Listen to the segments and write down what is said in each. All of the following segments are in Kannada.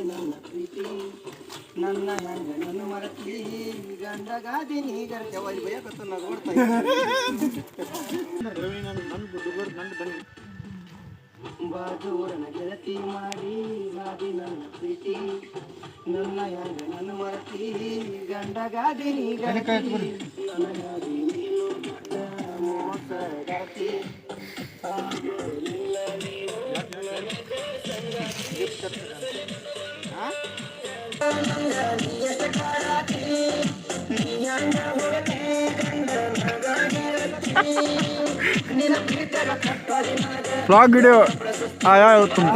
ನನ್ನ ಪ್ರೀತಿ ನನ್ನ ಹೆಂಗ ನನ್ನ ಮರತಿ ಗಂಡಗಾದಿ ನೀ ಗರ್ಜ ವೈ ಬಯಕತ್ತ ನಗೋಡ್ತಾ ಬಾಜೂರನ ಗೆಳತಿ ಮಾಡಿ ಗಾದಿ ನನ್ನ ಪ್ರೀತಿ ನನ್ನ ಹೆಂಗ ನನ್ನ ಮರತಿ ಗಂಡಗಾದಿ ನೀ ಗರ್ಜಿ ನನ್ನ ಗಾದಿ ನೀನು ಮೋಸ ಗಾತಿ व्लॉग वीडियो आया हो तुम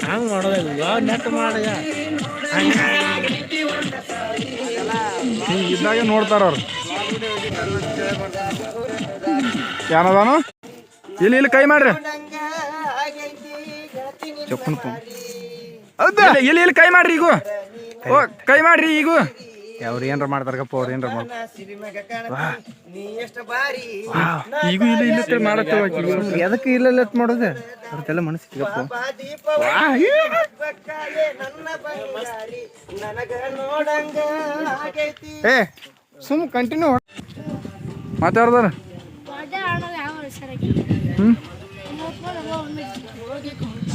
ಹಂಗೆ ಮಾಡೋದಿಲ್ಲ ನೆಟ್ ಮಾಡಿದ ಇದ್ದಾಗೆ ನೋಡ್ತಾರ ಅವ್ರು ಏನದಾನು ಇಲ್ಲಿ ಇಲ್ಲಿ ಕೈ ಮಾಡ್ರಿ ಚಪ್ಪನ್ ಹೌದಾ ಇಲ್ಲಿ ಇಲ್ಲಿ ಕೈ ಮಾಡ್ರಿ ಈಗ ಓ ಕೈ ಮಾಡ್ರಿ ಈಗ ಅವ್ರು ಏನ್ರ ಮಾಡ್ತಾರಪ್ಪ ಅವ್ರು ಏನ್ರ ಈಗ ಇಲ್ಲ ಇಲ್ಲ ಮಾಡತ್ತವ ಎದಕ್ಕೆ ಇಲ್ಲ ಮಾಡೋದು ಅವ್ರದ್ದೆಲ್ಲ ಮನಸ್ಸಿಗಪ್ಪ ಏ ಸುಮ್ ಕಂಟಿನ್ಯೂ ಮಾತಾಡ್ದಾರ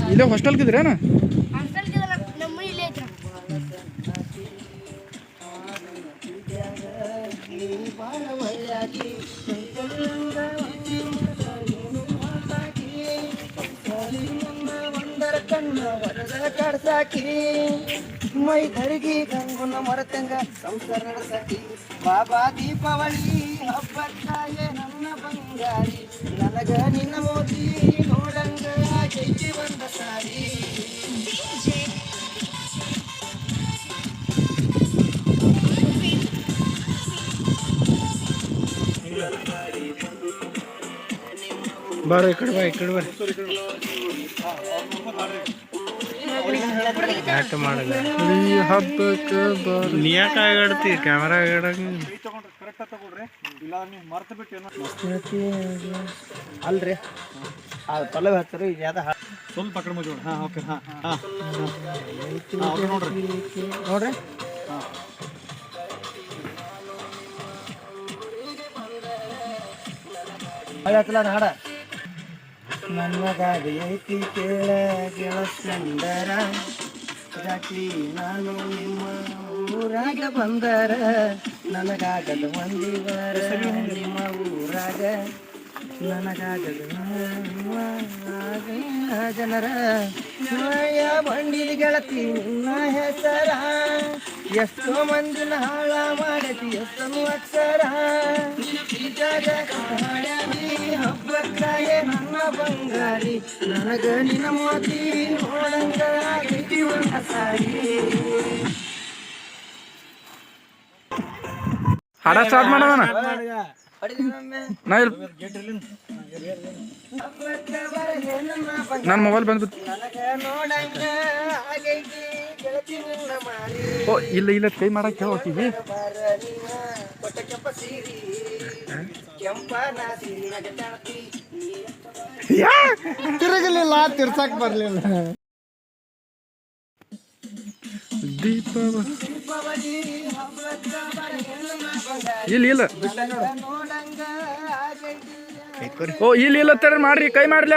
ಇಲ್ಲೇ ಹಾಸ್ಟೆಲ್ಗಿದ್ರೇನ ಕಡ್ಸಾಕಿ ಮೈ ಧರಿಗಿ ಗಂಗುನ ಮರತಂಗ ಸಂಸಾರ ನಡೆಸಾಕಿ ಬಾಬಾ ದೀಪಾವಳಿ ಹಬ್ಬಕ್ಕಾಯೆ ನನ್ನ ಬಂಗಾರಿ ನನಗ ನಿನ್ನ ಮೋದಿ ನೋಡಂಗ ಜೈತಿ ಬಂದ ಸಾರಿ ಬಾರ ಈ ಕಡೆ ಬಾ ನೆಟ್ ಮಾಡಿದ ಹಬ್ಬಕ್ಕೆ ನೀ ಯಾಕೆ ಆಗಾಡ್ತಿ ಕ್ಯಾಮ್ರಾ ಆಗಾಡಂಗ ಅಲ್ರಿ ಪಲ್ಲವಿ ಹಚ್ಚರಿ ಯಾವ್ದ ಸ್ವಲ್ಪ ಕಡಿಮೆ ಜೋಡಿ ಹಾಂ ಓಕೆ ಹಾಂ ನೋಡ್ರಿ ಹಾಡ ನನ್ನ ಗಾಡಿ ಐತಿ ಕೇಳ ಗೆಳಸಂದರ ಜಾತಿ ನಾನು ನಿಮ್ಮ ಊರಾಗ ಬಂದರ ನನಗಾಗದ ಒಂದಿವರ ನಿಮ್ಮ ಊರಾಗ ನನಗಾಗದ ಜನರ ಶಿವಯ್ಯ ಬಂಡಿದ ಗೆಳತಿ ನಿನ್ನ ಹೆಸರ ಎಷ್ಟೋ ಮಂದಿನ ಹಾಳ ಮಾಡತಿ ಎಷ್ಟನು ಅಕ್ಷರ ಹಬ್ಬಕ್ಕಾಯೆ ನನ್ನ ಬಂಗಾರಿ ನನಗ ನಿನ್ನ ಮೋತಿ ನೋಡಂಗ ಆಗೈತಿ ಒಂದ ಸಾರಿ ಹಾಡ ಸ್ಟಾರ್ಟ್ ಮಾಡೋಣ ನನ್ನ ಮೊಬೈಲ್ ಬಂದ್ಬಿಟ್ಟು ಓ ಇಲ್ಲ ಇಲ್ಲ ಕೈ ಮಾಡಕ್ಕೆ ಹೋಗ್ತೀವಿ ತಿರುಗಲಿಲ್ಲ ತಿರ್ಸಕ್ ಬರ್ಲಿಲ್ಲ ದೀಪಾವಳಿ ಇಲ್ಲ ಇಲ್ಲ ಓ ಇಲ್ಲ ಇಲ್ಲ ತರ ಮಾಡ್ರಿ ಕೈ ಮಾಡ್ಲ